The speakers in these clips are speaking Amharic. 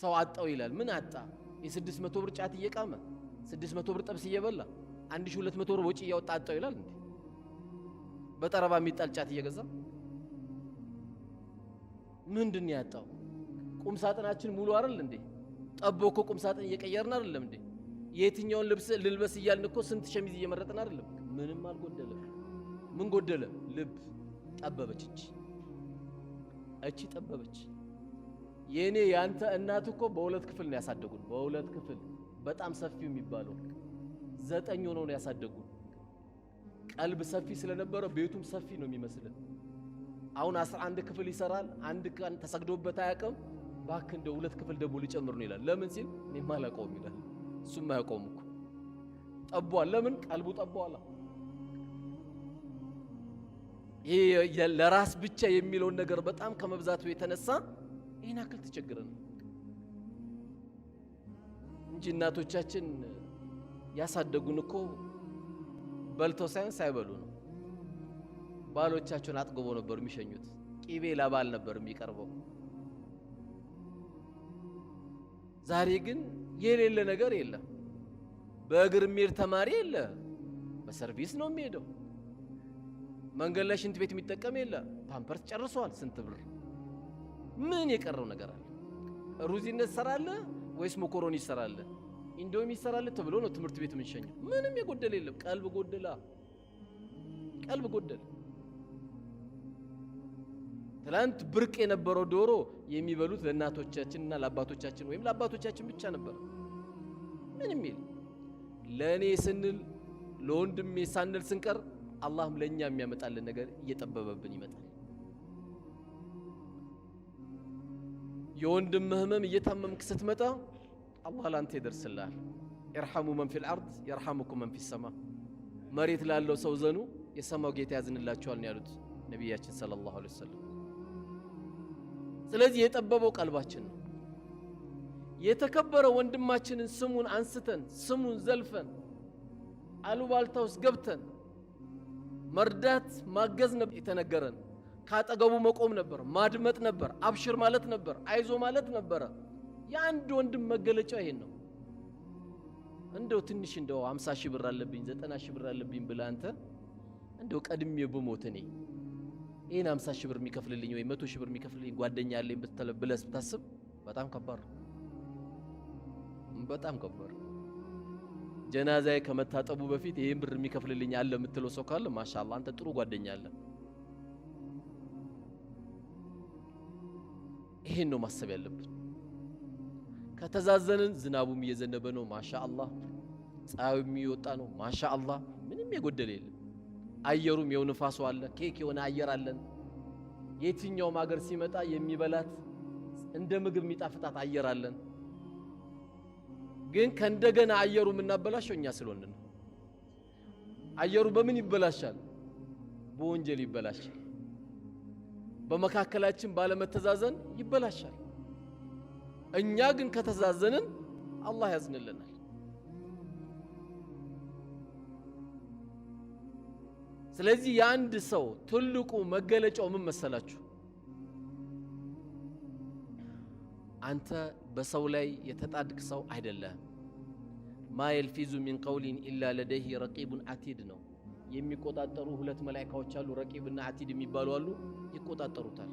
ሰው አጣው ይላል። ምን አጣ? የ600 ብር ጫት እየቃመ 600 ብር ጥብስ እየበላ 1200 ብር ወጪ እያወጣ አጣው ይላል እንዴ? በጠረባ የሚጣል ጫት እየገዛ ምንድን ነው ያጣው? ቁም ሳጥናችን ሙሉ አይደል እንዴ? ጠቦ እኮ ቁም ሳጥን እየቀየርን አይደለም እንዴ? የትኛውን ልብስ ልልበስ እያልን እኮ ስንት ሸሚዝ እየመረጥን አይደለም? ምንም አልጎደለም። ምን ጎደለ? ልብ ጠበበች እቺ ጠበበች። የኔ ያንተ እናት እኮ በሁለት ክፍል ነው ያሳደጉን። በሁለት ክፍል በጣም ሰፊው የሚባለው 9 ሆነው ነው ያሳደጉን። ቀልብ ሰፊ ስለነበረ ቤቱም ሰፊ ነው የሚመስልን። አሁን 11 ክፍል ይሰራል። አንድ ቀን ተሰግዶበት አያውቅም። ባክ እንደ 2 ክፍል ደግሞ ሊጨምር ነው ይላል። ለምን ሲል እኔማ አላውቀውም ይላል። እሱም አያውቀውም እኮ ጠቧል። ለምን? ቀልቡ ጠቧል። ይሄ ለራስ ብቻ የሚለውን ነገር በጣም ከመብዛቱ የተነሳ ይሄን አክል ተቸግረን እንጂ እናቶቻችን ያሳደጉን እኮ በልተው ሳይሆን ሳይበሉ ነው። ባሎቻቸውን አጥግበው ነበር የሚሸኙት። ቂቤ ለባል ነበር የሚቀርበው። ዛሬ ግን የሌለ ነገር የለም። በእግር የሚሄድ ተማሪ የለ፣ በሰርቪስ ነው የሚሄደው። መንገድ ላይ ሽንት ቤት የሚጠቀም የለ፣ ፓምፐርስ ጨርሷል። ስንት ብር? ምን የቀረው ነገር አለ? ሩዝ ይሰራል ወይስ መኮሮኒ ይሰራል? ኢንዶሚ ይሰራል ተብሎ ነው ትምህርት ቤት የምንሸኘው። ምንም የጎደለ የለም። ቀልብ ጎደላ፣ ቀልብ ጎደለ። ትላንት ብርቅ የነበረው ዶሮ የሚበሉት ለእናቶቻችንና ለአባቶቻችን ወይም ለአባቶቻችን ብቻ ነበር። ምንም የለም። ለእኔ ስንል ለወንድሜ ሳንል ስንቀር አላህም ለእኛ የሚያመጣልን ነገር እየጠበበብን ይመጣል። የወንድም ህመም እየታመምክ ስትመጣ አላህ ላንተ ይደርስልሃል። ኢርሐሙ መን ፊል አርድ የርሐሙኩም መን ፊስ ሰማ። መሬት ላለው ሰው ዘኑ፣ የሰማው ጌታ ያዝንላችኋል ነው ያሉት ነቢያችን ሰለላሁ ዐለይሂ ወሰለም። ስለዚህ የጠበበው ቀልባችን ነው። የተከበረ ወንድማችንን ስሙን አንስተን ስሙን ዘልፈን አሉባልታ ውስጥ ገብተን መርዳት ማገዝ ነበር የተነገረን። ካጠገቡ መቆም ነበር፣ ማድመጥ ነበር፣ አብሽር ማለት ነበር፣ አይዞ ማለት ነበረ። የአንድ ወንድም መገለጫ ይሄን ነው። እንደው ትንሽ እንደው 50 ሺህ ብር አለብኝ 90 ሺህ ብር አለብኝ ብለህ አንተ እንደው ቀድሜ ብሞት እኔ ይሄን 50 ሺህ ብር የሚከፍልልኝ ወይ 100 ሺህ ብር የሚከፍልልኝ ጓደኛ አለኝ ብለህ ብታስብ በጣም ከባድ ነው። በጣም ከባድ። ጀናዛዬ ከመታጠቡ በፊት ይሄን ብር የሚከፍልልኝ አለ የምትለው ሰው ካለ ማሻአላህ አንተ ጥሩ ጓደኛ አለ። ይሄን ነው ማሰብ ያለብን። ከተዛዘንን ዝናቡም እየዘነበ ነው ማሻአላህ፣ ፀሐዩም እየወጣ ነው ማሻአላህ፣ ምንም የጎደለ የለም። አየሩም የው ንፋሱ አለ፣ ኬክ የሆነ አየር አለን። የትኛውም ሀገር ሲመጣ የሚበላት እንደ ምግብ የሚጣፍጣት አየር አለን። ግን ከእንደገና አየሩ የምናበላሸው እኛ ስለሆነ ነው። አየሩ በምን ይበላሻል? በወንጀል ይበላሻል። በመካከላችን ባለመተዛዘን ይበላሻል። እኛ ግን ከተዛዘንን አላህ ያዝንልናል። ስለዚህ የአንድ ሰው ትልቁ መገለጫው ምን መሰላችሁ? አንተ በሰው ላይ የተጣድቅ ሰው አይደለም። ማ የልፊዙ ሚን ቀውሊን ኢላ ለደይሂ ረቂቡን አቲድ ነው። የሚቆጣጠሩ 2 መላእክቶች አሉ፣ ረቂብና አቲድ የሚባሉ አሉ። ይቆጣጠሩታል።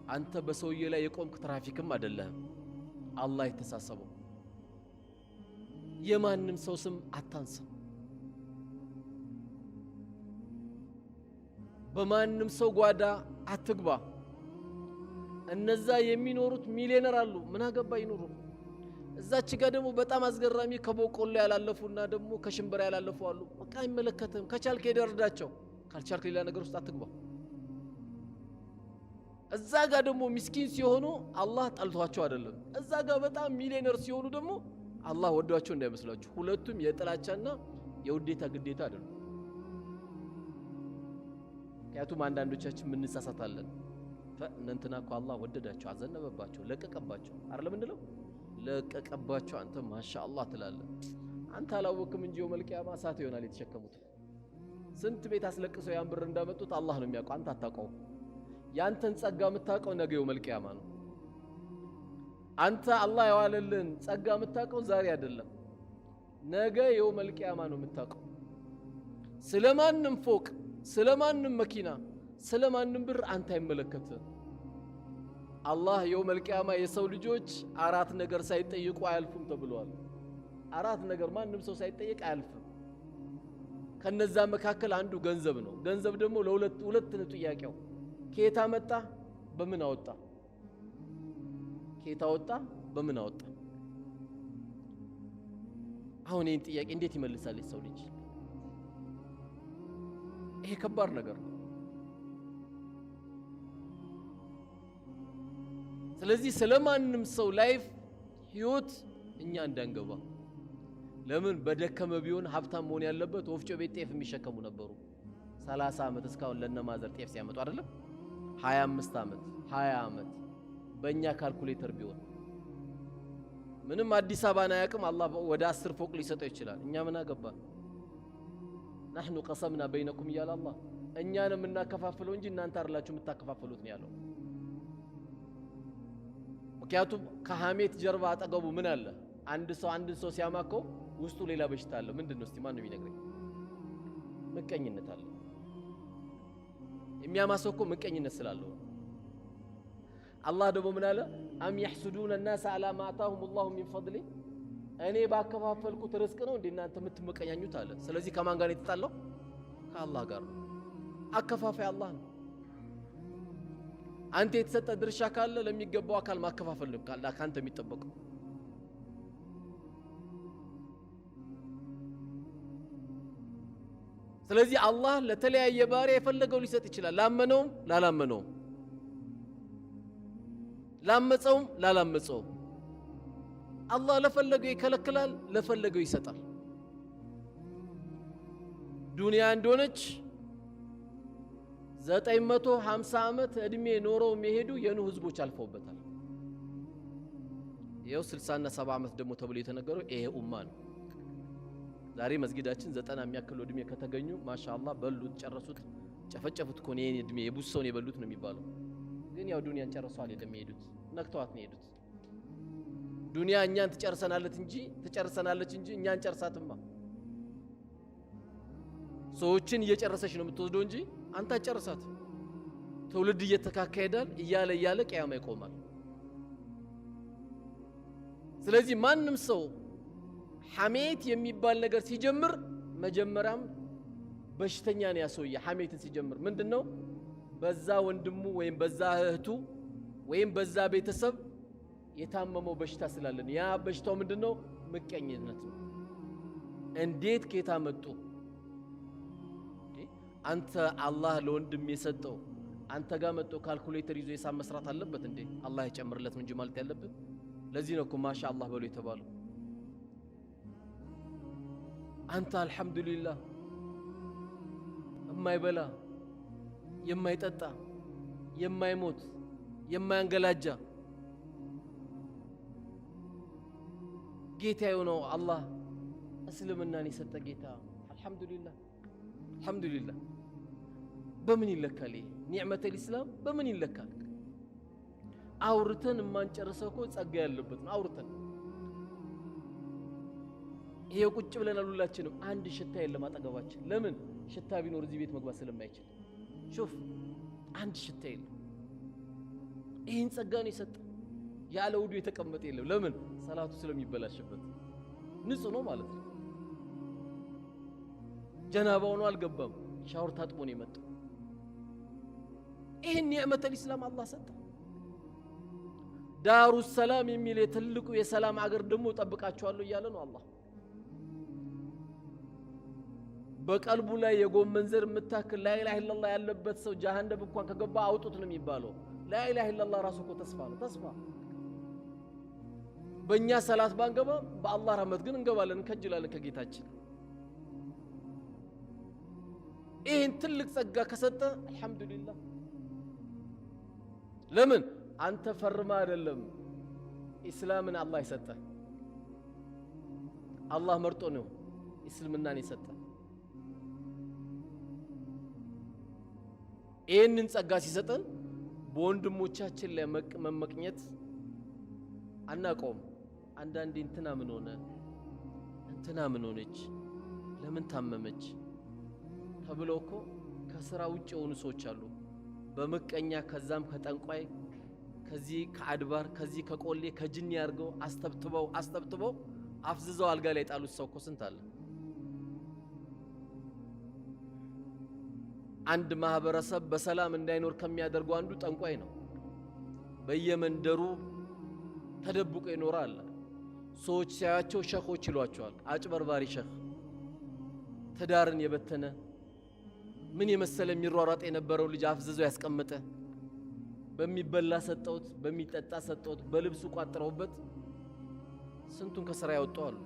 አንተ በሰውዬ ላይ የቆምክ ትራፊክም አይደለም። አላህ የተሳሰበው። የማንም ሰው ስም አታንሳ። በማንም ሰው ጓዳ አትግባ። እነዛ የሚኖሩት ሚሊዮነር አሉ፣ ምን አገባ ይኖሩ። እዛች ጋር ደግሞ በጣም አስገራሚ ከቦቆሎ ያላለፉና ደግሞ ከሽምብራ ያላለፉ አሉ። በቃ አይመለከትም። ከቻልክ ሄደርዳቸው፣ ካልቻልክ ሌላ ነገር ውስጥ አትግባ። እዛ ጋር ደግሞ ምስኪን ሲሆኑ አላህ ጠልቷቸው አይደለም። እዛ ጋር በጣም ሚሊዮነር ሲሆኑ ደግሞ አላህ ወዷቸው እንዳይመስላችሁ። ሁለቱም የጥላቻና የውዴታ ግዴታ አይደለም። ምክንያቱም አንዳንዶቻችን ምን እንሳሳታለን። እንትና እኮ አላህ ወደዳቸው፣ አዘነበባቸው፣ ለቀቀባቸው አይደለም እንለው። ለቀቀባቸው አንተ ማሻአላህ ትላለህ። አንተ አላወቅም እንጂ የውመል ቂያማ እሳት ይሆናል የተሸከሙት። ስንት ቤት አስለቅሰው ያን ብር እንዳመጡት አላህ ነው የሚያውቀው፣ አንተ አታውቀው። ያንተን ጸጋ የምታውቀው ነገ የውመል ቂያማ ነው። አንተ አላህ ያዋለልን ጸጋ የምታውቀው ዛሬ አይደለም፣ ነገ የውመል ቂያማ ነው የምታውቀው። ስለማንም ፎቅ፣ ስለማንም መኪና፣ ስለማንም ብር አንተ አይመለከትም። አላህ የውመል ቂያማ የሰው ልጆች 4 ነገር ሳይጠይቁ አያልፉም ተብሏል። 4 ነገር ማንም ሰው ሳይጠይቅ አያልፍም። ከነዛ መካከል አንዱ ገንዘብ ነው። ገንዘብ ደግሞ ለሁለት ነው ጥያቄው። ከየት አመጣ? በምን አወጣ? ከየት አወጣ? በምን አወጣ? አሁን ይህን ጥያቄ እንዴት ይመልሳል ሰው ልጅ? ይሄ ከባድ ነገር ነው። ስለዚህ ስለማንም ሰው ላይፍ ህይወት እኛ እንዳንገባ። ለምን በደከመ ቢሆን ሀብታም መሆን ያለበት ወፍጮ ቤት ጤፍ የሚሸከሙ ነበሩ። 30 ዓመት እስካሁን ለነማዘር ጤፍ ሲያመጡ አይደለም? 25 ዓመት 20 ዓመት በእኛ ካልኩሌተር ቢሆን ምንም አዲስ አበባን አያውቅም። አላህ ወደ 10 ፎቅ ሊሰጠው ይችላል። እኛ ምን አገባን? نحن قسمنا بينكم እያለ አላህ እኛን የምናከፋፍለው እንጂ እናንተ አይደላችሁ የምታከፋፍሉት ነው ያለው። ምክንያቱም ከሐሜት ጀርባ አጠገቡ ምን አለ? አንድ ሰው ሲያማከው ውስጡ ሌላ በሽታ አለ። ምንድነው? እስቲ ማን ነው የሚነግረኝ? ምቀኝነት አለ። የሚያማሰው እኮ ምቀኝነት ስላለው። አላህ ደግሞ ምን አለ? አም يحسدون الناس على ما آتاهم الله من فضله እኔ ባከፋፈልኩት ርዝቅ ነው እንዴ እናንተ የምትመቀኛኙት አለ። ስለዚህ ከማን ጋር የተጣለው? ከአላህ ጋር ነው። አከፋፋይ አላህ ነው። አንተ የተሰጠ ድርሻ ካለ ለሚገባው አካል ማከፋፈል ነው ካንተ የሚጠበቀው። ስለዚህ አላህ ለተለያየ ባሪያ የፈለገው ሊሰጥ ይችላል። ላመነውም ላላመነውም፣ ላመፀውም ላላመፀውም አላህ ለፈለገው ይከለክላል፣ ለፈለገው ይሰጣል። ዱንያ እንደሆነች 950 ዓመት እድሜ ኖረው የሚሄዱ የኑህ ህዝቦች አልፈውበታል። ይሄው 60 እና 70 ዓመት ደግሞ ተብሎ የተነገረው ይሄ ኡማ ነው። ዛሬ መስጊዳችን 90 የሚያክል እድሜ ከተገኙ ማሻአላህ በሉት፣ ጨረሱት፣ ጨፈጨፉት እኮ ነው እድሜ የብዙ ሰው ነው የበሉት ነው የሚባለው። ግን ያው ዱንያን ጨርሰው አይደለም የሄዱት፣ ነክተዋት ነው የሄዱት። ዱንያ እኛን ትጨርሰናለች እንጂ እኛን ጨርሳትማ። ሰዎችን እየጨረሰች ነው የምትወስደው እንጂ አንተ አጨርሳት። ትውልድ እየተካካይዳል እያለ ቂያማ ይቆማል። ስለዚህ ማንም ሰው ሐሜት የሚባል ነገር ሲጀምር መጀመሪያም በሽተኛ ነው ያሰውየ። ሐሜትን ሲጀምር ምንድነው? በዛ ወንድሙ ወይም በዛ እህቱ ወይም በዛ ቤተሰብ የታመመው በሽታ ስላለን ያ በሽታው ምንድነው? ምቀኝነት ነው። እንዴት ከየት አመጡ? አንተ አላህ ለወንድም የሰጠው አንተ ጋር መጥቶ ካልኩሌተር ይዞ የሳብ መስራት አለበት እንዴ? አላህ ይጨምርለት እንጂ ማለት ያለበት። ለዚህ ነው እኮ ማሻአላህ በሉ የተባለው። አንተ አልহামዱሊላህ የማይበላ የማይጠጣ የማይሞት የማያንገላጃ ጌታ ነው አላህ እስልምናን የሰጠ ጌታ። አልহামዱሊላህ በምን ይለካል? ኒዕመተል ኢስላም በምን ይለካል? አውርተን ማንጨርሰው እኮ ጸጋ ያለበት ነው። አውርተን ይሄ ቁጭ ብለን ሁላችንም አንድ ሽታ የለም አጠገባችን። ለምን? ሽታ ቢኖር እዚህ ቤት መግባት ስለማይችል። ሹፍ አንድ ሽታ የለም። ይሄን ጸጋ ነው የሰጠ። ያለ ውዱ የተቀመጠ የለም። ለምን? ሰላቱ ስለሚበላሽበት። ንጹህ ነው ማለት ነው። ጀናባው ነው አልገባም፣ ሻወር ታጥቦ ነው የመጣው። ይሄን ኒዕመተል ኢስላም አላህ ሰጠ። ዳሩ ሰላም የሚል ትልቁ የሰላም አገር ደግሞ ጠብቃቸዋለሁ እያለ ነው አላህ። በቀልቡ ላይ የጎመን ዘር የምታክል ላኢላሃ ኢላላህ ያለበት ሰው ጀሃነም እንኳን ከገባ አውጡት ነው የሚባለው። ላኢላሃ ኢላላህ ራሱ እኮ ተስፋ ነው። ተስፋ በእኛ ሰላት ባንገባ በአላህ ረህመት ግን እንገባለን፣ እንከጅላለን ከጌታችን። ይህን ትልቅ ጸጋ ከሰጠ አልহামዱሊላህ። ለምን? አንተ ፈርማ አይደለም ኢስላምን አላህ የሰጠ። አላህ መርጦ ነው እስልምናን የሰጠ። ይህንን ጸጋ ሲሰጠን በወንድሞቻችን ላይ መመቅኘት አናቆም አንዳንዴ እንትና ምን ሆነ እንትና ምን ሆነች ለምን ታመመች ተብሎ እኮ ከስራ ውጭ የሆኑ ሰዎች አሉ በመቀኛ ከዛም ከጠንቋይ ከዚህ ከአድባር ከዚህ ከቆሌ ከጅኒ ያርገው አስተብትበው አፍዝዘው አልጋ ላይ ጣሉት ሰው እኮ ስንት አለ አንድ ማህበረሰብ በሰላም እንዳይኖር ከሚያደርጉ አንዱ ጠንቋይ ነው በየመንደሩ ተደብቆ ይኖራል ሰዎች ሲያያቸው ሸኾች ይሏቸዋል አጭበርባሪ ሸኽ ትዳርን የበተነ ምን የመሰለ የሚሯሯጥ የነበረው ልጅ አፍዝዞ ያስቀመጠ በሚበላ ሰጠውት በሚጠጣ ሰጠውት በልብሱ ቋጥረውበት ስንቱን ከስራ ያወጣዋል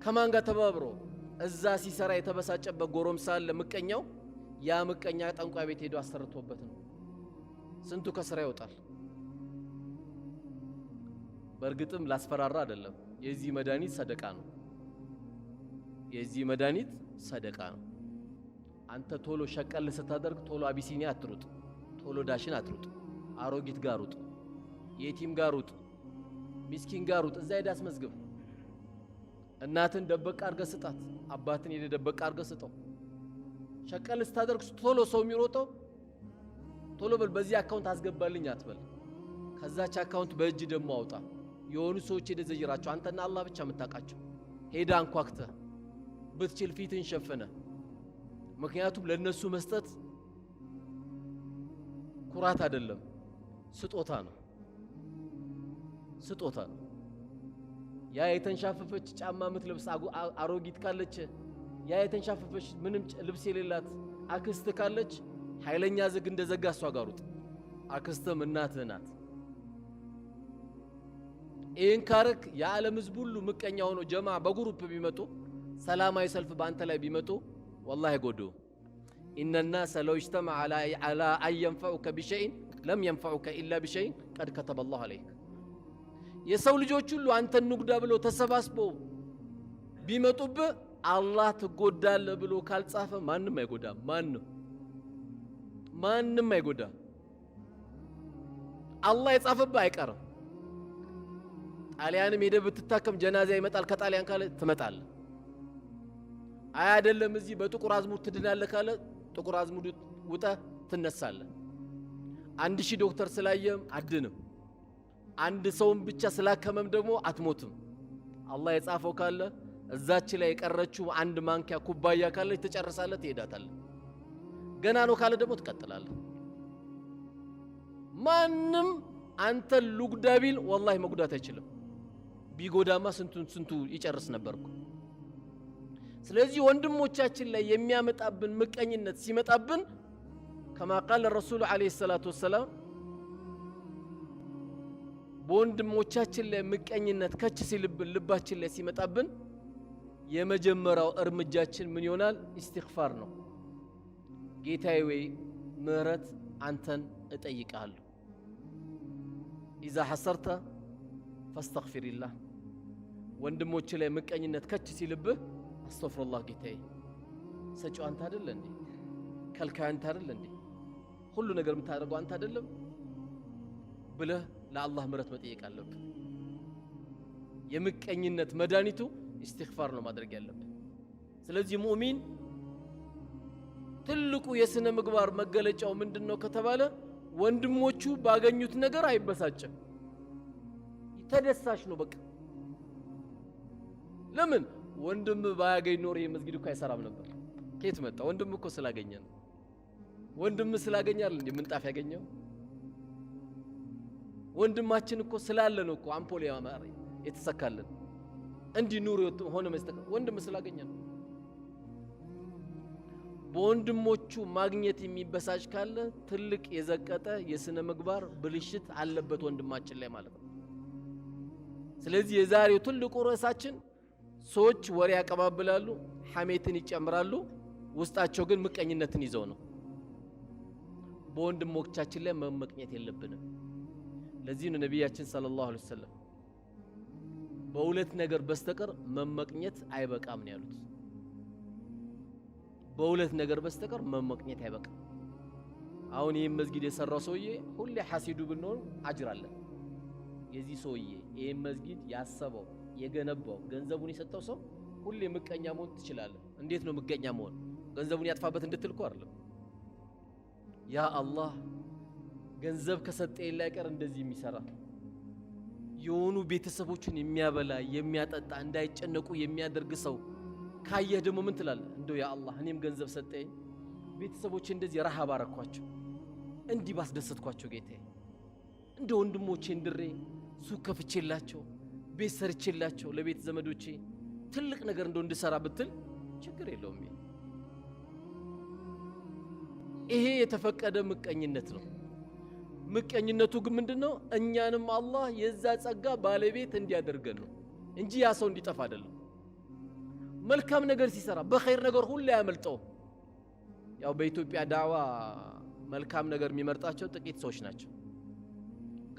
ከማን ጋር ተባብሮ እዛ ሲሰራ የተበሳጨበት ጎረምሳ ለምቀኛው ያ ምቀኛ ጠንቋይ ቤት ሄዶ አሰርቶበት ነው ስንቱ ከስራ ይወጣል በርግጥም ላስፈራራ አይደለም የዚህ መድኃኒት ሰደቃ ነው የዚህ መድኃኒት ሰደቃ ነው አንተ ቶሎ ሸቀል ስታደርግ ቶሎ አቢሲኒያ አትሩጥ ቶሎ ዳሽን አትሩጥ አሮጊት ጋር ሩጥ የቲም ጋር ሩጥ ሚስኪን ጋር ሩጥ እዛ ሄዳ አስመዝግብ እናትን ደበቅ አድርገህ ስጣት አባትን ሄደ ደበቅ አድርገህ ስጠው ሸቀል ስታደርግ ቶሎ ሰው የሚሮጠው ቶሎ በል በዚህ አካውንት አስገባልኝ አትበል ከዛች አካውንት በእጅ ደሞ አውጣ የሆኑ ሰዎች ሄደ ዘይራቸው አንተና አላህ ብቻ የምታውቃቸው ሄዳ አንኳክተ ብትችል ፊትን ሸፈነ ምክንያቱም ለነሱ መስጠት ኩራት አይደለም ስጦታ ነው ያ የተንሻፈፈች ጫማ ምትለብስ አሮጊት ካለች ያ የተንሻፈፈች ምንም ልብስ የሌላት አክስት ካለች ኃይለኛ ዝግ እንደዘጋ እሷ ጋር ሩጥ አክስትም እናትህ ናት ይህን ካረክ የዓለም ህዝብ ሁሉ ምቀኛ ሆኖ ጀማ በግሩፕ ቢመጡ ሰላማዊ ሰልፍ በአንተ ላይ ቢመጡ والله يقولوا إن الناس لو اجتمع على أن ينفعوك بشيء لم ينفعوك إلا بشيء قد كتب الله عليك የሰው ልጆች ሁሉ አንተን ንጉዳ ብለው ተሰባስበው ቢመጡብ አላህ ትጎዳለህ ብሎ ካልጻፈ ማንንም አይጎዳም ማንንም አይጎዳም አላህ የጻፈብህ አይቀርም ጣሊያንም ሄደ ብትታከም ጀናዛ ይመጣል ከጣሊያን ካለ ትመጣለህ አይደለም እዚህ በጥቁር አዝሙድ ትድናለህ ካለ ጥቁር አዝሙድ ውጣ ትነሳለህ 1000 ዶክተር ስላየም አድንም አንድ ሰውም ብቻ ስላከመም ደግሞ አትሞትም አላህ የጻፈው ካለ እዛች ላይ የቀረችው አንድ ማንኪያ ኩባያ ካለች ትጨርሳለህ ትሄዳታለህ ገና ነው ካለ ደግሞ ትቀጥላለህ ማንም አንተ ሉግዳቢል والله መጉዳት አይችልም ቢጎዳማ ስንቱ ይጨርስ ነበርኩ ስለዚህ ወንድሞቻችን ላይ የሚያመጣብን ምቀኝነት ሲመጣብን كما قال الرسول عليه الصلاه والسلام በወንድሞቻችን ላይ ምቀኝነት ከች ሲልብን ልባችን ላይ ሲመጣብን የመጀመሪያው እርምጃችን ምን ይሆናል ኢስቲግፋር ነው ጌታዬ ወይ ምህረት አንተን እጠይቃለሁ إذا حصرت فاستغفر الله ወንድሞች ላይ ምቀኝነት ከች ሲልብህ አስተግፍሩላህ ጌታዬ ሰጪው አንተ አይደል እንዴ ከልካይ አንተ አይደል እንዴ ሁሉ ነገር የምታደርገው አንተ አይደለም ብለህ ለአላህ ምህረት መጠየቅ አለብህ የምቀኝነት መድኃኒቱ ኢስቲግፋር ነው ማድረግ ያለብህ ስለዚህ ሙእሚን ትልቁ የስነ ምግባር መገለጫው ምንድነው ከተባለ ወንድሞቹ ባገኙት ነገር አይበሳጭም ተደሳሽ ነው በቃ ለምን ወንድም ባያገኝ ኖር የመስጊድ እኮ አይሰራም ነበር ከየት መጣ ወንድም እኮ ስላገኘ ነው ወንድም ስላገኘ አይደል እንዴ ምንጣፍ ያገኘው ወንድማችን እኮ ስላለ ነው እኮ አምፖል ያማረ የተሰካለን እንዲ ኑር ሆነ መስጠት ወንድም ስላገኘ ነው በወንድሞቹ ማግኘት የሚበሳጭ ካለ ትልቅ የዘቀጠ የስነ ምግባር ብልሽት አለበት ወንድማችን ላይ ማለት ነው ስለዚህ የዛሬው ትልቁ ርዕሳችን ሰዎች ወሬ ያቀባብላሉ ሐሜትን ይጨምራሉ ውስጣቸው ግን ምቀኝነትን ይዘው ነው በወንድሞቻችን ላይ መመቅኘት የለብንም ለዚህ ነው ነብያችን ሰለላሁ ዐለይሂ ወሰለም በሁለት ነገር በስተቀር መመቅኘት አይበቃም ነው ያሉት በሁለት ነገር በስተቀር መመቅኘት አይበቃም አሁን ይሄን መስጊድ የሰራው ሰውዬ ሁሌ ሐሲዱ ብንሆን አጅር አለ የዚህ ሰውዬ ይሄን መስጊድ ያሰበው የገነባው ገንዘቡን የሰጠው ሰው ሁሌ ምቀኛ መሆን ትችላለህ። እንዴት ነው ምቀኛ መሆን? ገንዘቡን ያጥፋበት እንድትልኩ አይደለም። ያ አላህ ገንዘብ ከሰጠኝ ላይ ቀር እንደዚህ የሚሰራ የሆኑ ቤተሰቦችን የሚያበላ የሚያጠጣ እንዳይጨነቁ የሚያደርግ ሰው ካየህ ደግሞ ምን ትላለህ? እንደው ያ አላህ እኔም ገንዘብ ሰጠኝ ቤተሰቦቼ እንደዚህ ረሃብ አረኳቸው እንዲህ ባስደሰትኳቸው ጌታዬ፣ እንደ ወንድሞቼ እንድሬ ሱቅ ከፍቼላቸው ቤት ሰርቼላቸው ለቤት ዘመዶቼ ትልቅ ነገር እንደው እንድሰራ ብትል ችግር የለውም። ይሄ የተፈቀደ ምቀኝነት ነው። ምቀኝነቱ ግን ምንድነው? እኛንም አላህ የዛ ጸጋ ባለቤት እንዲያደርገን ነው እንጂ ያ ሰው እንዲጠፋ አይደለም። መልካም ነገር ሲሰራ በኸይር ነገር ሁሉ ያመልጠው። ያው በኢትዮጵያ ዳዋ መልካም ነገር የሚመርጣቸው ጥቂት ሰዎች ናቸው።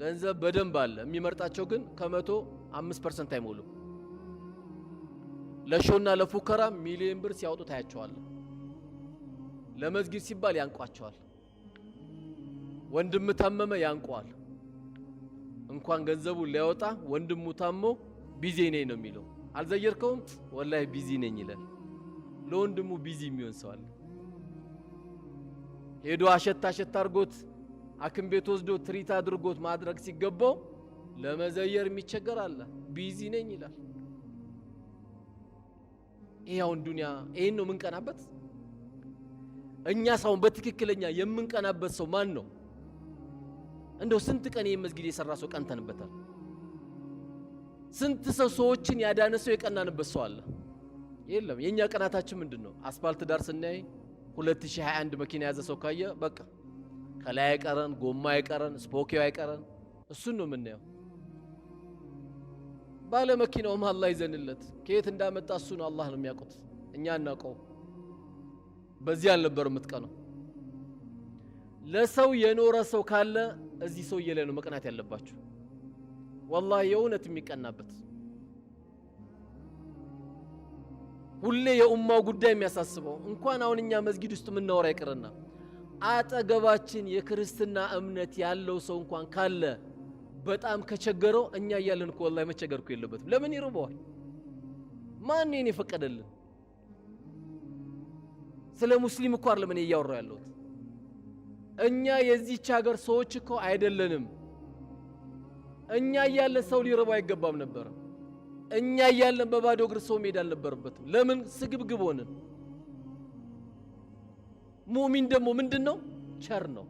ገንዘብ በደንብ አለ፣ የሚመርጣቸው ግን ከ105% አይሞሉም። ለሾና ለፉከራ ሚሊዮን ብር ሲያወጡ ታያቸዋል። ለመስጊድ ሲባል ያንቋቸዋል። ወንድም ታመመ ያንቋል። እንኳን ገንዘቡን ሊያወጣ ወንድሙ ታሞ ቢዚ ነኝ ነው የሚለው። አልዘየርከውም? ወላሂ ቢዚ ነኝ ይላል። ለወንድሙ ቢዚ የሚሆን ሰው አለ። ሄዶ አሸታ አድርጎት ሐኪም ቤት ወስዶ ትሪት አድርጎት ማድረግ ሲገባው ለመዘየር የሚቸገር አለ። ቢዚ ነኝ ይላል። ይሄውን ዱንያ ይሄን ነው የምንቀናበት እኛ። ሰውን በትክክለኛ የምንቀናበት ሰው ማን ነው? እንደው ስንት ቀን ይሄን መስጊድ የሰራ ሰው ቀንተንበታል? ስንት ሰዎችን ያዳነ ሰው የቀናንበት ሰው አለ? የለም። የኛ ቀናታችን ምንድነው? አስፋልት ዳር ስናይ 2021 መኪና ያዘ ሰው ካየ በቃ ከላይ አይቀረን፣ ጎማ አይቀረን፣ ስፖኪው አይቀረን፣ እሱን ነው የምናየው። ባለ መኪናውም አላህ ይዘንለት ከየት እንዳመጣ እሱ ነው አላህ ነው የሚያውቁት፣ እኛ እናውቀው። በዚህ አልነበር የምትቀነው። ለሰው የኖረ ሰው ካለ እዚህ ሰውዬ ላይ ነው መቅናት ያለባችሁ። ወላሂ የእውነት የሚቀናበት ሁሌ የኡማው ጉዳይ የሚያሳስበው እንኳን አሁን እኛ መስጊድ ውስጥ የምናወራ ይቅርና አጠገባችን የክርስትና እምነት ያለው ሰው እንኳን ካለ በጣም ከቸገረው እኛ እያለን እኮ ወላሂ መቸገርኩ የለበትም። ለምን ይርበዋል? ማን ነው የፈቀደልን? ስለ ሙስሊም እኮ አይደለም እኔ እያወራሁ ያለሁት። እኛ የዚህች ሀገር ሰዎች እኮ አይደለንም። እኛ እያለን ሰው ሊርበው አይገባም ነበር። እኛ እያለን በባዶ እግር ሰው መሄድ አልነበረበትም። ለምን ስግብግብ ሆንን? ሙእሚን ደግሞ ምንድነው? ቸር ነው።